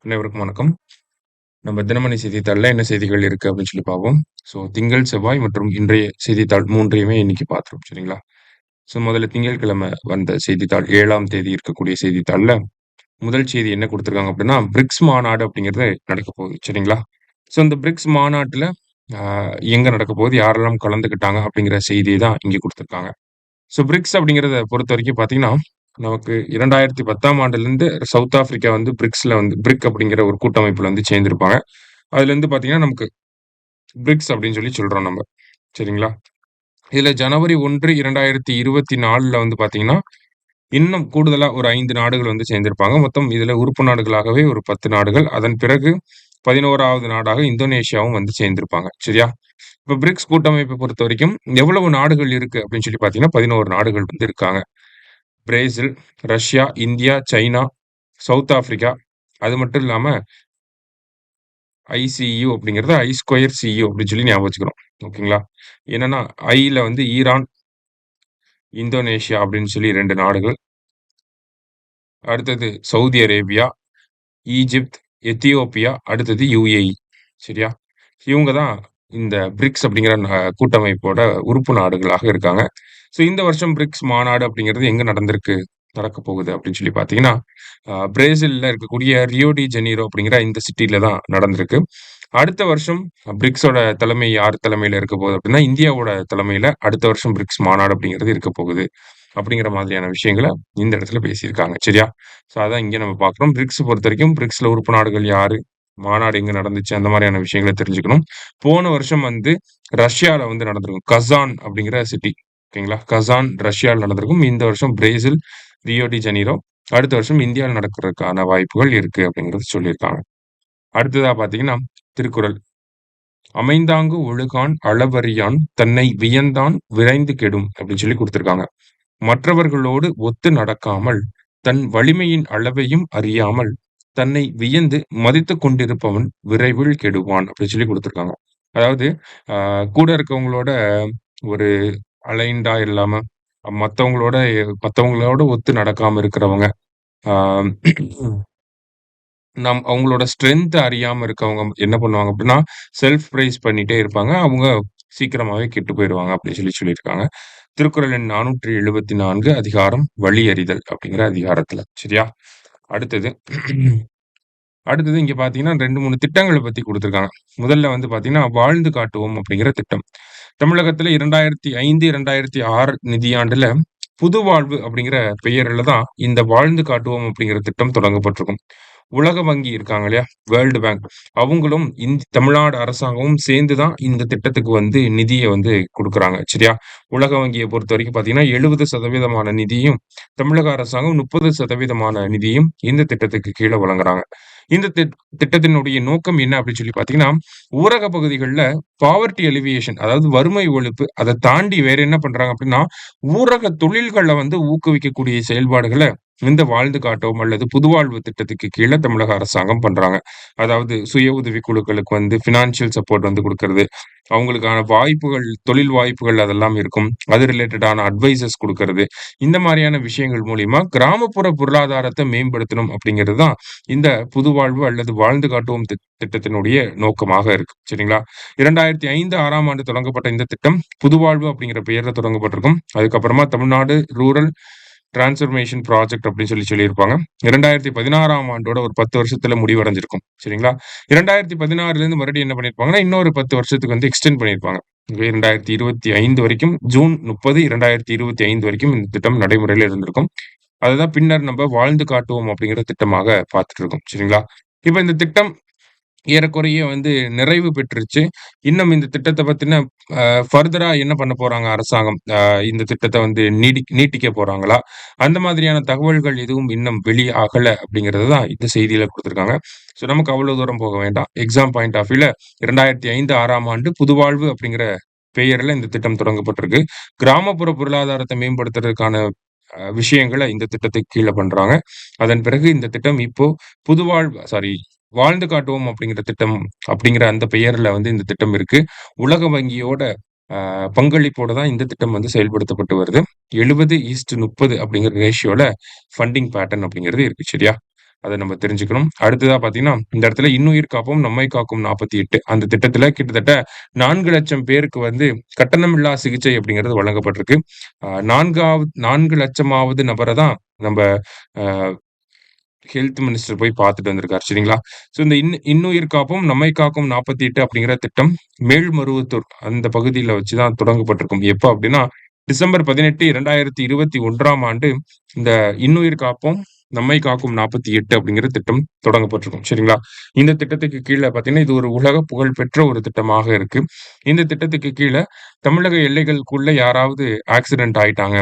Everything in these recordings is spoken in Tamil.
அனைவருக்கும் வணக்கம். நம்ம தினமணி செய்தித்தாள்ல என்ன செய்திகள் இருக்கு அப்படின்னு சொல்லி பார்ப்போம். திங்கள், செவ்வாய் மற்றும் இன்றைய செய்தித்தாள் 3யுமே இன்னைக்கு பார்த்துருவோம். சரிங்களா? முதல்ல திங்கட்கிழமை வந்த செய்தித்தாள் 7ஆம் தேதி இருக்கக்கூடிய செய்தித்தாள்ல முதல் செய்தி என்ன குடுத்துருக்காங்க அப்படின்னா, பிரிக்ஸ் மாநாடு அப்படிங்கிறது நடக்கப் போகுது. சரிங்களா? இந்த பிரிக்ஸ் மாநாட்டுல அ எங்க நடக்கப் போகுது? யாரெல்லாம் கலந்துக்கிட்டாங்க? அப்படிங்கிற செய்திய தான் இங்க குடுத்துருக்காங்க. பிரிக்ஸ் அப்படிங்கிறத பொறுத்தவரைக்கும் பார்த்தீங்கன்னா, நமக்கு 2010ஆம் ஆண்டுலேருந்து சவுத் ஆஃப்ரிக்கா வந்து பிரிக்ஸ்ல வந்து பிரிக் அப்படிங்கிற ஒரு கூட்டமைப்புல வந்து சேர்ந்திருப்பாங்க. அதுலேருந்து பார்த்தீங்கன்னா, நமக்கு பிரிக்ஸ் அப்படின்னு சொல்லி சொல்றோம் நம்ம. சரிங்களா? இதுல ஜனவரி 1, 2024ல வந்து பார்த்தீங்கன்னா, இன்னும் கூடுதலா ஒரு 5 நாடுகள் வந்து சேர்ந்திருப்பாங்க. மொத்தம் இதுல உறுப்பு நாடுகளாகவே ஒரு 10 நாடுகள். அதன் பிறகு 11வது நாடாக இந்தோனேஷியாவும் வந்து சேர்ந்திருப்பாங்க. சரியா? இப்ப பிரிக்ஸ் கூட்டமைப்பை பொறுத்தவரைக்கும் எவ்வளவு நாடுகள் இருக்கு அப்படின்னு சொல்லி பார்த்தீங்கன்னா, 11 நாடுகள் வந்து இருக்காங்க. Brazil, Russia, India, China, south Africa. அது மட்டும் இல்லாம ஐசியு அப்படிங்கிறது ஐ ஸ்கொயர் சியு அப்படின்னு சொல்லி ஞாபகம் வச்சுக்கணும். ஓகேங்களா? என்னன்னா, ஐல வந்து ஈரான், இந்தோனேஷியா அப்படின்னு சொல்லி 2 நாடுகள். அடுத்தது சவுதி அரேபியா, ஈஜிப்த், எத்தியோப்பியா, அடுத்தது யுஏஇ. சரியா? இவங்க தான் இந்த பிரிக்ஸ் அப்படிங்கிற கூட்டமைப்போட உறுப்பு நாடுகளாக இருக்காங்க. இந்த வருஷம் பிரிக்ஸ் மாநாடு அப்படிங்கிறது எங்க நடக்கப் போகுது அப்படின்னு சொல்லி பார்த்தீங்கன்னா, பிரேசில்ல இருக்கக்கூடிய ரியோ டி ஜெனீரோ அப்படிங்கிற இந்த சிட்டில தான் நடந்திருக்கு. அடுத்த வருஷம் பிரிக்ஸோட தலைமை யார் தலைமையில இருக்க போகுது அப்படின்னா, இந்தியாவோட தலைமையில அடுத்த வருஷம் பிரிக்ஸ் மாநாடு அப்படிங்கிறது இருக்க போகுது. அப்படிங்கிற மாதிரியான விஷயங்கள இந்த இடத்துல பேசியிருக்காங்க. சரியா? அதான் இங்க நம்ம பார்க்குறோம். பிரிக்ஸ் பொறுத்தவரைக்கும் பிரிக்ஸ்ல உறுப்பு நாடுகள் யாரு? மாநாடு எங்க நடந்துச்சு? அந்த மாரியான விஷயங்கள தெரிஞ்சுக்கணும். போன வருஷம் வந்து ரஷ்யால வந்து நடந்திருக்கும். கசான் அப்படிங்கிற சிட்டி. ஓகேங்களா? கசான் ரஷ்யால நடந்திருக்கும். இந்த வருஷம் பிரேசில், ரியோ டி ஜெனீரோ. அடுத்த வருஷம் இந்தியால நடக்கிறதுக்கான வாய்ப்புகள் இருக்கு அப்படிங்கிறது சொல்லியிருக்காங்க. அடுத்ததா பார்த்தீங்கன்னா, திருக்குறள். "அமைந்தாங்கு ஒழுகான் அளவறியான் தன்னை வியந்தான் விரைந்து கெடும்" அப்படின்னு சொல்லி குடுத்திருக்காங்க. மற்றவர்களோடு ஒத்து நடக்காமல், தன் வலிமையின் அளவையும் அறியாமல், தன்னை வியந்து மதித்துக் கொண்டிருப்பவன் விரைவில் கெடுவான் அப்படின்னு சொல்லி குடுத்திருக்காங்க. அதாவது, அ கூட இருக்கவங்களோட ஒரு அலைன்டா இல்லாம, மத்தவங்களோட மத்தவங்களோட ஒத்து நடக்காம இருக்கிறவங்க, ஆ அவங்களோட ஸ்ட்ரென்த் அறியாம இருக்கவங்க என்ன பண்ணுவாங்க அப்படின்னா, செல்ஃப் பிரைஸ் பண்ணிட்டே இருப்பாங்க. அவங்க சீக்கிரமாவே கெட்டு போயிருவாங்க அப்படின்னு சொல்லி சொல்லியிருக்காங்க. திருக்குறள் எண் 474 அதிகாரம் வழி அறிதல் அப்படிங்கிற அதிகாரத்துல. சரியா? அடுத்தது அடுத்தது இங்க பார்த்தீங்கன்னா 2, 3 திட்டங்கள பத்தி குடுத்திருக்காங்க. முதல்ல வந்து பார்த்தீங்கன்னா, வாழ்ந்து காட்டுவோம் அப்படிங்கிற திட்டம். தமிழகத்துல 2005, 2006 நிதியாண்டுல புது வாழ்வு அப்படிங்கிற பெயர்ல தான் இந்த வாழ்ந்து காட்டுவோம் அப்படிங்கிற திட்டம் தொடங்கப்பட்டிருக்கும். உலக வங்கி இருக்காங்க இல்லையா? World bank. அவங்களும் தமிழ்நாடு அரசாங்கமும் சேர்ந்து தான் இந்த திட்டத்துக்கு வந்து நிதிய வந்து குடுக்குறாங்க. சரியா? உலக வங்கிய பொறுத்தவரைக்கும் பார்த்தீங்கன்னா, 70% நிதியும், தமிழக அரசாங்கம் 30% நிதியும் இந்த திட்டத்துக்கு கீழ வழங்குறாங்க. இந்த திட்டத்தினுடைய நோக்கம் என்ன அப்படின்னு சொல்லி பார்த்தீங்கன்னா, ஊரக பகுதிகள்ல பாவர்ட்டி அலிவியேஷன் அதாவது வறுமை ஒழிப்பு. அத தாண்டி வேற என்ன பண்றாங்க அப்படின்னா, ஊரக தொழில்கள வந்து ஊக்குவிக்கக்கூடிய செயல்பாடுகள இந்த வாழ்ந்து காட்டோம் அல்லது புதுவாழ்வு திட்டத்துக்கு கீழ தமிழக அரசாங்கம் பண்றாங்க. அதாவது சுய உதவி குழுக்களுக்கு வந்து பினான்சியல் சப்போர்ட் வந்து குடுக்கறது. அவங்களுக்கான வாய்ப்புகள், தொழில் வாய்ப்புகள் அதெல்லாம் இருக்கும். அது ரிலேட்டடான அட்வைசஸ் குடுக்கறது. இந்த மாரியான விஷயங்கள் மூலியமா கிராமப்புற பொருளாதாரத்த மேம்படுத்தணும் அப்படிங்கிறது தான் இந்த புதுவாழ்வு அல்லது வாழ்ந்து காட்டுவோம் திட்டத்தினுடைய நோக்கமாக இருக்கு. சரிங்களா? 2005, 6ஆம் ஆண்டு தொடங்கப்பட்ட இந்த திட்டம் புதுவாழ்வு அப்படிங்கிற பெயர்ல தொடங்கப்பட்டிருக்கும். அதுக்கப்புறமா தமிழ்நாடு ரூரல் டிரான்ஸ்ஃபர்மேஷன் ப்ராஜெக்ட் அப்படின்னு சொல்லியிருப்பாங்க. 2016ஆம் ஆண்டோட ஒரு 10 வருஷத்துல முடிவடைஞ்சிருக்கும். சரிங்களா? 2016லேருந்து மறுபடியும் என்ன பண்ணியிருப்பாங்கன்னா, இன்னொரு 10 வருஷத்துக்கு வந்து எக்ஸ்டெண்ட் பண்ணியிருப்பாங்க. 2025 வரைக்கும் ஜூன் 30, 2025 வரைக்கும் இந்த திட்டம் நடைமுறையில இருந்திருக்கும். அதுதான் பின்னர் நம்ம வாழ்ந்து காட்டுவோம் அப்படிங்கிற திட்டமாக பார்த்துட்டு இருக்கோம். சரிங்களா? இப்ப இந்த திட்டம் ஏறக்குறைய வந்து நிறைவு பெற்றுருச்சு. இன்னும் இந்த திட்டத்த பத்தின ஃபர்தரா என்ன பண்ண போறாங்க அரசாங்கம்? இந்த திட்டத்த வந்து நீட்டிக்க போறாங்களா? அந்த மாதிரியான தகவல்கள் எதுவும் இன்னும் வெளியாகல அப்படிங்கிறது தான் இந்த செய்தியில குடுத்திருக்காங்க. நமக்கு அவ்வளவு தூரம் போக வேண்டாம். எக்ஸாம் பாயிண்ட் ஆஃப் வியூல 2005, 6ஆம் ஆண்டு புதுவாழ்வு அப்படிங்கிற பெயர்ல இந்த திட்டம் தொடங்கப்பட்டிருக்கு. கிராமப்புற பொருளாதாரத்த மேம்படுத்துறதுக்கான விஷயங்கள இந்த திட்டத்துக்கு கீழ பண்றாங்க. அதன் பிறகு இந்த திட்டம் இப்போ வாழ்ந்து காட்டுவோம் அப்படிங்கிற திட்டம் அப்படிங்கிற அந்த பெயர்ல வந்து இந்த திட்டம் இருக்கு. உலக வங்கியோட பங்களிப்போட தான் இந்த திட்டம் வந்து செயல்படுத்தப்பட்டு வருது. 70:30 அப்படிங்கிற ரேஷியோல ஃபண்டிங் பேட்டர்ன் அப்படிங்கிறது இருக்கு. சரியா? அத நம்ம தெரிஞ்சுக்கணும். அடுத்ததா பார்த்தீங்கன்னா, இந்த இடத்துல "இன்னுயிர் காப்போம் நம்மை காக்கும் 48" அந்த திட்டத்துல கிட்டத்தட்ட 4,00,000 பேருக்கு வந்து கட்டணமில்லா சிகிச்சை அப்படிங்கிறது வழங்கப்பட்டிருக்கு. 4,00,000வது நபர தான் நம்ப அ ஹெல்த் மினிஸ்டர் போய் பார்த்துட்டு வந்திருக்காரு. சரிங்களா? ஸோ இந்த இன்னுயிர் காப்போம் நம்மை காக்கும் 48 அப்படிங்கிற திட்டம் மேல்மருவத்தூர் அந்த பகுதியில வச்சு தான் தொடங்கப்பட்டிருக்கும். எப்ப அப்படின்னா, டிசம்பர் 18, 2021ஆம் ஆண்டு இந்த இன்னுயிர் காப்போம் நம்மை காக்கும் 48 அப்படிங்கிற திட்டம் தொடங்கப்பட்டிருக்கும். சரிங்களா? இந்த திட்டத்துக்கு கீழ பார்த்தீங்கன்னா, இது ஒரு உலக புகழ் பெற்ற ஒரு திட்டமாக இருக்கு. இந்த திட்டத்துக்கு கீழ தமிழக எல்லைகளுக்குள்ள யாராவது ஆக்சிடென்ட் ஆயிட்டாங்க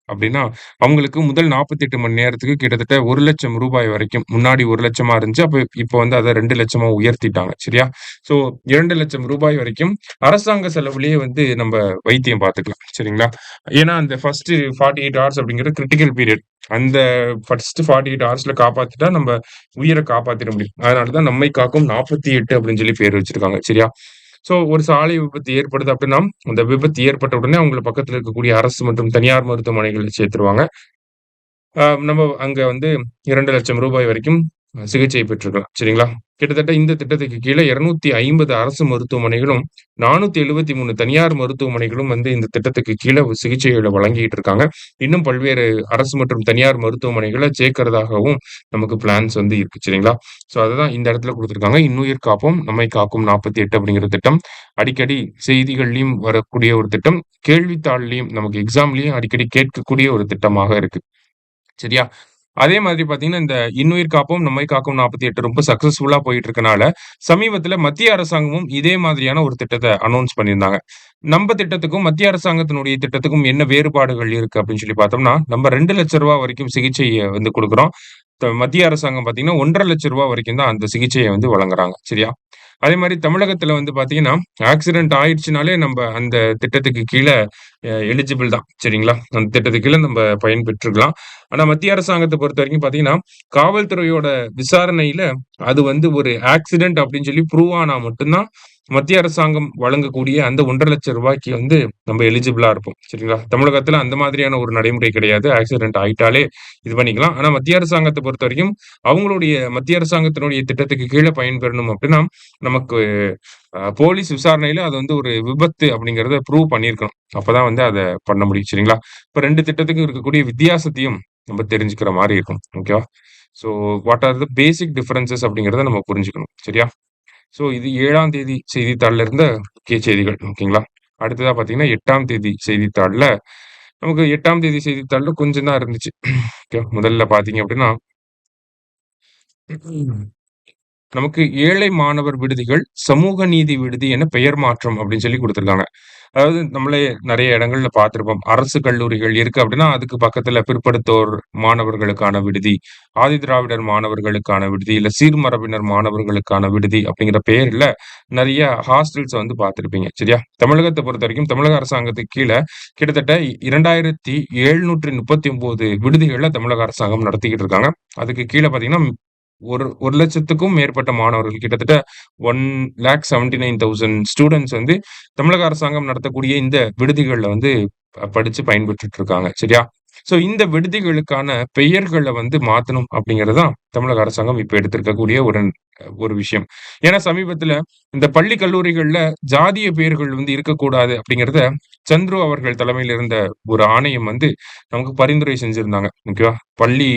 அப்படின்னா, அவங்களுக்கு முதல் 48 மணி நேரத்துக்கு கிட்டத்தட்ட ரூ. 1,00,000 வரைக்கும் முன்னாடி 1,00,000 இருந்துச்சு. இப்ப வந்து அத 2,00,000 உயர்த்திட்டாங்க. சரியா? ஸோ ரூ. 2,00,000 வரைக்கும் அரசாங்க செலவுலயே வந்து நம்ப வைத்தியம் பார்த்துக்கலாம். சரிங்களா? ஏன்னா, அந்த ஃபர்ஸ்ட் 48 ஹார்ஸ் அப்படிங்கிறது கிரிட்டிக்கல் பீரியட். அந்த ஃபர்ஸ்ட் 48 ஹார்ஸ்ல காப்பாத்திட்டா நம்ப உயிர காப்பாத்திட முடியும். அதனால தான் நம்மை காக்கும் 48 அப்படின்னு சொல்லி பேர் வச்சிருக்காங்க. சரியா? ஸோ ஒரு சாலை விபத்து ஏற்படுது அப்படின்னா, அந்த விபத்து ஏற்பட்ட உடனே அவங்கள பக்கத்துல இருக்கக்கூடிய அரசு மற்றும் தனியார் மருத்துவமனைகள்ல சேர்த்துருவாங்க. நம்ம அங்க வந்து ரூ. 2,00,000 வரைக்கும் சிகிச்சை பெற்றுக்கலாம். சரிங்களா? கிட்டத்தட்ட இந்த திட்டத்துக்கு கீழ 250 அரசு மருத்துவமனைகளும், 473 தனியார் மருத்துவமனைகளும் வந்து இந்த திட்டத்துக்கு கீழ சிகிச்சைகள வழங்கிட்டு இருக்காங்க. இன்னும் பல்வேறு அரசு மற்றும் தனியார் மருத்துவமனைகள சேர்க்கிறதாகவும் நமக்கு பிளான்ஸ் வந்து இருக்கு. சரிங்களா? ஸோ அததான் இந்த இடத்துல குடுத்திருக்காங்க. "இன்னுயிர் காப்போம், நம்மை காக்கும் 48" அப்படிங்கிற திட்டம். அடிக்கடி செய்திகள்லயும் வரக்கூடிய ஒரு திட்டம். கேள்வித்தாள்லயும் நமக்கு எக்ஸாம்லயும் அடிக்கடி கேட்கக்கூடிய ஒரு திட்டமாக இருக்கு. சரியா? அதே மாதிரி பார்த்தீங்கன்னா, இந்த "இன்னுயிர் காப்போம், நம்மை காக்கும் 48" ரொம்ப சக்சஸ்ஃபுல்லா போயிட்டு இருக்கனால, சமீபத்தில மத்திய அரசாங்கமும் இதே மாதிரியான ஒரு திட்டத்த அனௌன்ஸ் பண்ணியிருந்தாங்க. நம்ப திட்டத்துக்கும், மத்திய அரசாங்கத்தினுடைய திட்டத்துக்கும் என்ன வேறுபாடுகள் இருக்கு அப்படின்னு சொல்லி பார்த்தோம்னா, நம்ம ரூ. 2,00,000 வரைக்கும் சிகிச்சைய வந்து குடுக்குறோம். மத்திய அரசாங்கம் பார்த்தீங்கன்னா, ரூ. 1,50,000 வரைக்கும் தான் அந்த சிகிச்சைய வந்து வழங்குறாங்க. சரியா? அதே மாரி தமிழகத்தில வந்து பார்த்தீங்கன்னா, ஆக்சிடென்ட் ஆயிடுச்சுனாலே நம்ப அந்த திட்டத்துக்கு கீழ எலிஜிபிள் தான். சரிங்களா? அந்த திட்டத்துக்கு கீழ நம்ப பயன் பெற்றுக்கலாம். ஆனா மத்திய அரசாங்கத்த பொறுத்தவரைக்கும் பார்த்தீங்கன்னா, காவல்துறையோட விசாரணையில அது வந்து ஒரு ஆக்சிடென்ட் அப்படின்னு சொல்லி ப்ரூவ் ஆனா மட்டும் தான், மத்திய அரசாங்கம் வழங்கக்கூடிய அந்த ரூ. 1,50,000க்கு வந்து நம்ம எலிஜிபிளா இருப்போம். சரிங்களா? தமிழகத்தில அந்த மாதிரியான ஒரு நடைமுறை கிடையாது. ஆக்சிடென்ட் ஆயிட்டாலே இது பண்ணிக்கலாம். ஆனா மத்திய அரசாங்கத்த பொறுத்தவரைக்கும், அவங்களுடைய மத்திய அரசாங்கத்தினுடைய திட்டத்துக்கு கீழ பயன்பெறணும் அப்படின்னா, நமக்கு போலீஸ் விசாரணையில அது வந்து ஒரு விபத்து அப்படிங்கிறத ப்ரூவ் பண்ணியிருக்கணும். அப்பதான் வந்து அத பண்ண முடியும். சரிங்களா? இப்ப 2 திட்டத்துக்கும் இருக்கக்கூடிய வித்தியாசத்தையும் நம்ம தெரிஞ்சுக்கிற மாரி இருக்கும். ஓகேவா? So what are the basic differences அப்படிங்கிறத நம்ம புரிஞ்சுக்கணும். சரியா? ஸோ இது 7ஆம் தேதி செய்தித்தாள்ல இருந்த முக்கிய செய்திகள். ஓகேங்களா? அடுத்ததா பார்த்தீங்கன்னா, 8ஆம் தேதி செய்தித்தாள்ல நமக்கு 8ஆம் தேதி செய்தித்தாள்ல கொஞ்சம் தான் இருந்துச்சு. ஓகே. முதல்ல பார்த்தீங்க அப்படின்னா நமக்கு ஏழை மாணவர் விடுதிகள், சமூக நீதி விடுதி என பெயர் மாற்றம் அப்படின்னு சொல்லி குடுத்துருக்காங்க. அதாவது நம்மளே நெறைய இடங்கள்ல பார்த்திருப்போம். அரசு கல்லூரிகள் இருக்கு அப்படின்னா, அதுக்கு பக்கத்துல பிற்படுத்தோர் மாணவர்களுக்கான விடுதி, ஆதிதிராவிடர் மாணவர்களுக்கான விடுதி, இல்ல சீர்மரபினர் மாணவர்களுக்கான விடுதி அப்படிங்கிற பெயர்ல நெறைய ஹாஸ்டல்ஸ வந்து பார்த்திருப்பீங்க. சரியா? தமிழகத்த பொறுத்தவரைக்கும் தமிழக அரசாங்கத்துக்கு கீழ கிட்டத்தட்ட 2,739 விடுதிகள தமிழக அரசாங்கம் நடத்திக்கிட்டு இருக்காங்க. அதுக்கு கீழ பார்த்தீங்கன்னா ஒரு 1,00,000த்துக்கும் மேற்பட்ட மாணவர்கள் கிட்டத்தட்ட 1,79,000 ஸ்டூடண்ட்ஸ் வந்து தமிழக அரசாங்கம் நடத்தக்கூடிய இந்த விடுதிகள்ல வந்து படிச்சு பயன்பெற்றுட்டு இருக்காங்க. சரியா? ஸோ இந்த விடுதிகளுக்கான பெயர்கள வந்து மாத்தணும் அப்படிங்கிறது தான் தமிழக அரசாங்கம் இப்ப எடுத்திருக்கக்கூடிய ஒரு ஒரு விஷயம். ஏன்னா சமீபத்தில இந்த பள்ளி, கல்லூரிகள்ல ஜாதிய பெயர்கள் வந்து இருக்கக்கூடாது அப்படிங்கிறத சந்துரு அவர்கள் தலைமையில இருந்த ஒரு ஆணையம் வந்து நமக்கு பரிந்துரை செஞ்சிருந்தாங்க. ஓகேவா? பள்ளி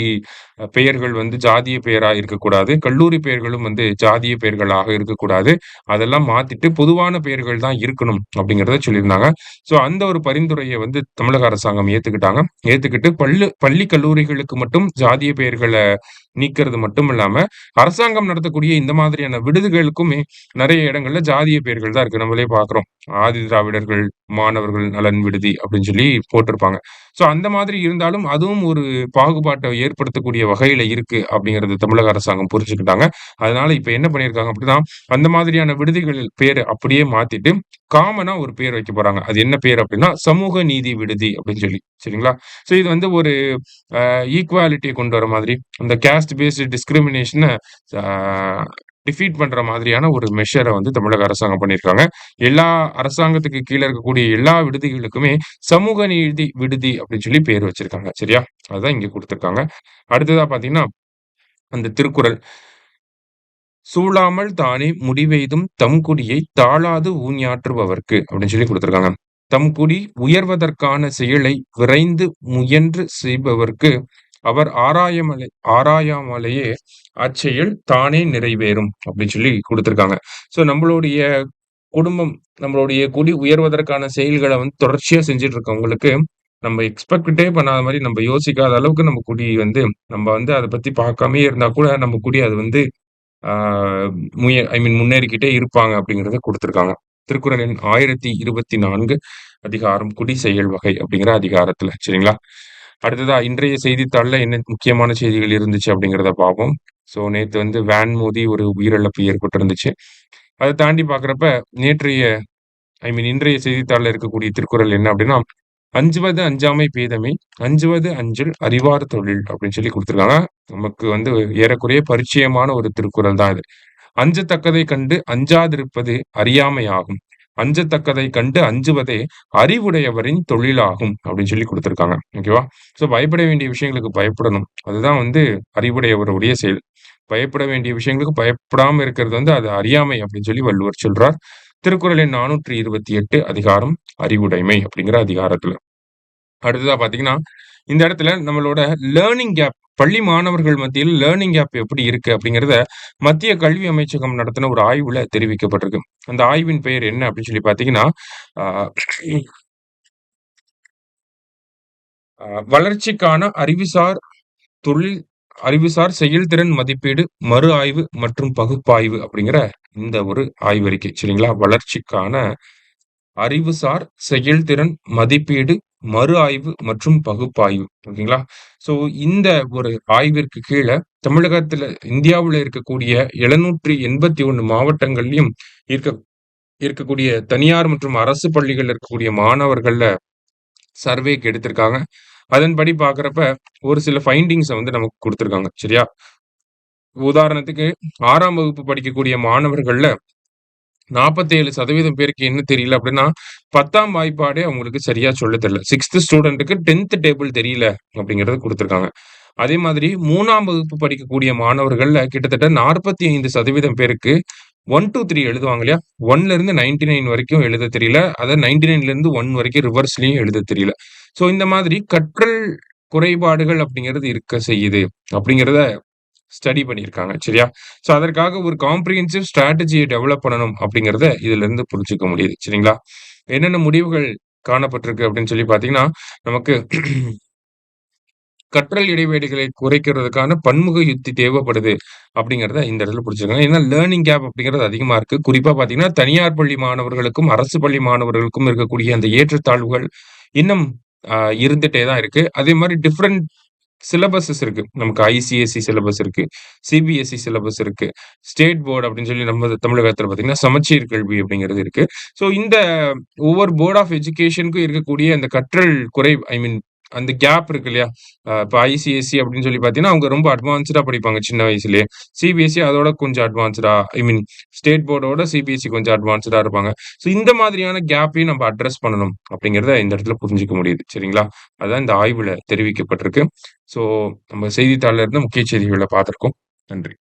பெயர்கள் வந்து ஜாதிய பெயரா இருக்கக்கூடாது. கல்லூரி பெயர்களும் வந்து ஜாதிய பெயர்களாக இருக்கக்கூடாது. அதெல்லாம் மாத்திட்டு பொதுவான பெயர்கள் தான் இருக்கணும் அப்படிங்கிறத சொல்லியிருந்தாங்க. ஸோ அந்த ஒரு பரிந்துரைய வந்து தமிழக அரசாங்கம் ஏத்துக்கிட்டாங்க. ஏத்துக்கிட்டு பள்ளி, கல்லூரிகளுக்கு மட்டும் ஜாதிய பெயர்கள நீக்கிறது மட்டும் இல்லாம, அரசாங்கம் நடத்தக்கூடிய இந்த மாதிரியான விடுதிகளுக்குமே நெறைய இடங்கள்ல ஜாதிய பெயர்கள் தான் இருக்கு. நம்மளே பார்க்கிறோம். ஆதி திராவிடர்கள் மாணவர்கள் நலன் விடுதி அப்படின்னு சொல்லி போட்டிருப்பாங்க. ஸோ அந்த மாதிரி இருந்தாலும் அதுவும் ஒரு பாகுபாட்ட ஏற்படுத்தக்கூடிய வகையில இருக்கு அப்படிங்கிறது தமிழக அரசாங்கம் புரிஞ்சுக்கிட்டாங்க. அதனால இப்ப என்ன பண்ணியிருக்காங்க அப்படின்னா, அந்த மாதிரியான விடுதிகள் பேர அப்படியே மாத்திட்டு, காமனா ஒரு பேர் வைக்க போறாங்க. அது என்ன பேர் அப்படின்னா, சமூக நீதி விடுதி அப்படின்னு சொல்லி. சரிங்களா? ஸோ இது வந்து ஒரு ஈக்குவாலிட்டிய கொண்டு வர மாதிரி, அந்த காஸ்ட் பேஸ்டு டிஸ்கிரிமினேஷன அ டிஃபீட் பண்ற மாதிரியான ஒரு மெஷர வந்து தமிழக அரசாங்கம் பண்ணியிருக்காங்க. எல்லா அரசாங்கத்துக்கு கீழ இருக்கக்கூடிய எல்லா விடுதிகளுக்குமே சமூக நீதி விடுதி அப்படின்னு சொல்லி பேர் வச்சிருக்காங்க. சரியா? அதுதான் இங்க குடுத்திருக்காங்க. அடுத்ததா பார்த்தீங்கன்னா அந்த திருக்குறள். "சூழாமல் தானே முடிவெய்தும் தம்குடியைத் தாழாது ஊஞ்ஞாற்றுபவர்க்கு" அப்படின்னு சொல்லி குடுத்திருக்காங்க. "தம் குடி உயர்வதற்கான செயலை விரைந்து முயன்று செய்பவர்க்கு அவர் ஆராயாமலேயே அச்செயல் தானே நிறைவேறும்" அப்படின்னு சொல்லி குடுத்திருக்காங்க. ஸோ நம்மளுடைய குடும்பம், நம்மளுடைய குடி உயர்வதற்கான செயல்கள வந்து தொடர்ச்சியா செஞ்சுட்டு இருக்கவங்களுக்கு, நம்ம எக்ஸ்பெக்ட்டே பண்ணாத மாரி, நம்ம யோசிக்காத அளவுக்கு நம்ம குடி வந்து நம்ம வந்து அத பத்தி பார்க்காமயே இருந்தா கூட, நம்ம குடி அது வந்து ஆ ஐ மீன் முன்னேறிக்கிட்டே இருப்பாங்க அப்படிங்கிறத குடுத்திருக்காங்க. திருக்குறள் எண் 1024 அதிகாரம் குடி செயல் வகை அப்படிங்கிற அதிகாரத்துல. சரிங்களா? அடுத்ததா இன்றைய செய்தித்தாள்ல என்ன முக்கியமான செய்திகள் இருந்துச்சு அப்படிங்கிறத பார்ப்போம். ஸோ நேத்து வந்து வேன் மோதி ஒரு உயிரிழப்பு ஏற்பட்டிருந்துச்சு. அத தாண்டி பார்க்கிறப்ப, நேற்றைய ஐ மீன் இன்றைய செய்தித்தாள்ல இருக்கக்கூடிய திருக்குறள் என்ன அப்படின்னா, "அஞ்சுவது அஞ்சாமை பேதைமை, அஞ்சுவது அஞ்சல் அறிவார் தொழில்" அப்படின்னு சொல்லி குடுத்திருக்காங்க. நமக்கு வந்து ஏறக்குறைய பரிச்சயமான ஒரு திருக்குறள் தான் இது. "அஞ்சத்தக்கதைக் கண்டு அஞ்சாதிருப்பது அறியாமையாகும். அஞ்சத்தக்கதைக் கண்டு அஞ்சுவதே அறிவுடையவரின் தொழிலாகும்" அப்படின்னு சொல்லி குடுத்திருக்காங்க. ஓகேவா? ஸோ பயப்பட வேண்டிய விஷயங்களுக்கு பயப்படணும். அதுதான் வந்து அறிவுடையவருடைய செயல். பயப்பட வேண்டிய விஷயங்களுக்கு பயப்படாம இருக்கிறது வந்து அது அறியாமை அப்படின்னு சொல்லி வள்ளுவர் சொல்றார். திருக்குறள் எண் 428 அதிகாரம் அறிவுடைமை அப்படிங்கிற அதிகாரத்துல. அடுத்ததா பார்த்தீங்கன்னா, இந்த இடத்துல நம்மளோட லேர்னிங் கேப் பள்ளி மாணவர்கள் மத்தியில் லேர்னிங் கேப் எப்படி இருக்கு அப்படிங்கிறத மத்திய கல்வி அமைச்சகம் நடத்தின ஒரு ஆய்வுல தெரிவிக்கப்பட்டிருக்கு. அந்த ஆய்வின் பெயர் என்ன அப்படின்னு சொல்லி பார்த்தீங்கன்னா, ஆ அ வளர்ச்சிக்கான தொழில் அறிவுசார் செயல்திறன் மதிப்பீடு, மறு ஆய்வு மற்றும் பகுப்பாய்வு அப்படிங்கிற இந்த ஒரு ஆய்வறிக்கை. சரிங்களா? வளர்ச்சிக்கான அறிவுசார் செயல்திறன் மதிப்பீடு, மறு ஆய்வு மற்றும் பகுப்பாய்வு. ஓகேங்களா? ஸோ இந்த ஒரு ஆய்விற்கு கீழ இந்தியாவுல இருக்கக்கூடிய 781 மாவட்டங்கள்லயும் இருக்க இருக்கக்கூடிய தனியார் மற்றும் அரசு பள்ளிகள்ல இருக்கக்கூடிய மாணவர்கள சர்வேக்கு எடுத்திருக்காங்க. அதன்படி பார்க்கிறப்ப, ஒரு சில ஃபைண்டிங்ஸ வந்து நமக்கு குடுத்திருக்காங்க. சரியா? உதாரணத்துக்கு 6ஆம் வகுப்பு படிக்கக்கூடிய மாணவர்கள்ல 47% பேருக்கு என்ன தெரியல அப்படின்னா, 10ஆம் வாய்ப்பாடே அவங்களுக்கு சரியா சொல்லத் தெரியல. 6த் ஸ்டூடண்ட்க்கு 10த் டேபிள் தெரியல அப்படிங்கிறத குடுத்திருக்காங்க. அதே மாதிரி 3ஆம் வகுப்பு படிக்கக்கூடிய மாணவர்கள்ல கிட்டத்தட்ட 45% பேருக்கு 1, 2, 3 எழுதுவாங்க இல்லையா? 1ல இருந்து 99 வரைக்கும் எழுதத் தெரியல. அத 99ல இருந்து 1 வரைக்கும் ரிவர்ஸ்லயும் எழுதத் தெரியல. ஸோ இந்த மாதிரி கற்றல் குறைபாடுகள் அப்படிங்கிறது இருக்க செய்யுது. அப்படிங்கிறத ஸ்டடி பண்ணியிருக்காங்க. சரியா? ஸோ அதற்காக ஒரு காம்ப்ரிஹென்சிவ் ஸ்ட்ராட்டஜிய டெவலப் பண்ணணும் அப்படிங்கிறத இதிலிருந்து புரிஞ்சுக்க முடியுது. சரிங்களா? என்னென்ன முடிவுகள் காணப்பட்டிருக்கு அப்படின்னு சொல்லி பார்த்தீங்கன்னா, நமக்கு கற்றல் இடைவெளிகளை குறைக்கிறதுக்கான பன்முக யுக்தி தேவைப்படுது அப்படிங்கிறத இந்த இடத்துல புரிஞ்சுக்கங்க. ஏன்னா லேர்னிங் கேப் அப்படிங்கிறது அதிகமா இருக்கு. குறிப்பா பார்த்தீங்கன்னா, தனியார் பள்ளி மாணவர்களுக்கும், அரசு பள்ளி மாணவர்களுக்கும் இருக்கக்கூடிய அந்த ஏற்றத்தாழ்வுகள் இன்னும் அ இருந்துட்டே தான் இருக்கு. அதே மாரி டிஃபரெண்ட் சிலபஸஸ் இருக்கு. நமக்கு ஐசிஎஸ்இ சிலபஸ் இருக்கு. சிபிஎஸ்இ சிலபஸ் இருக்கு. ஸ்டேட் போர்ட் அப்படின்னு சொல்லி நம்ம தமிழகத்துல பார்த்தீங்கன்னா, சமச்சீர் கல்வி அப்படிங்கிறது இருக்கு. ஸோ இந்த ஒவ்வொரு போர்ட் ஆஃப் எஜுகேஷனுக்கும் இருக்கக்கூடிய அந்த கற்றல் ஐ மீன் அந்த கேப் இருக்கு இல்லையா? இப்ப ஐசிஎஸ்இ அப்படின்னு சொல்லி பார்த்தீங்கன்னா, அவங்க ரொம்ப அட்வான்ஸ்டா படிப்பாங்க சின்ன வயசுலயே. சிபிஎஸ்இ அதோட கொஞ்சம் அட்வான்ஸ்டா ஐ மீன் ஸ்டேட் போர்டோட சிபிஎஸ்இ கொஞ்சம் அட்வான்ஸ்டா இருப்பாங்க. ஸோ இந்த மாதிரியான கேப்பையும் நம்ம அட்ரஸ் பண்ணணும் அப்படிங்கிறத இந்த இடத்துல புரிஞ்சுக்க முடியுது. சரிங்களா? அதான் இந்த ஆய்வுல தெரிவிக்கப்பட்டிருக்கு. ஸோ நம்ம செய்தித்தாள்ல இருந்து முக்கிய செய்திகள பார்த்திருக்கோம். நன்றி.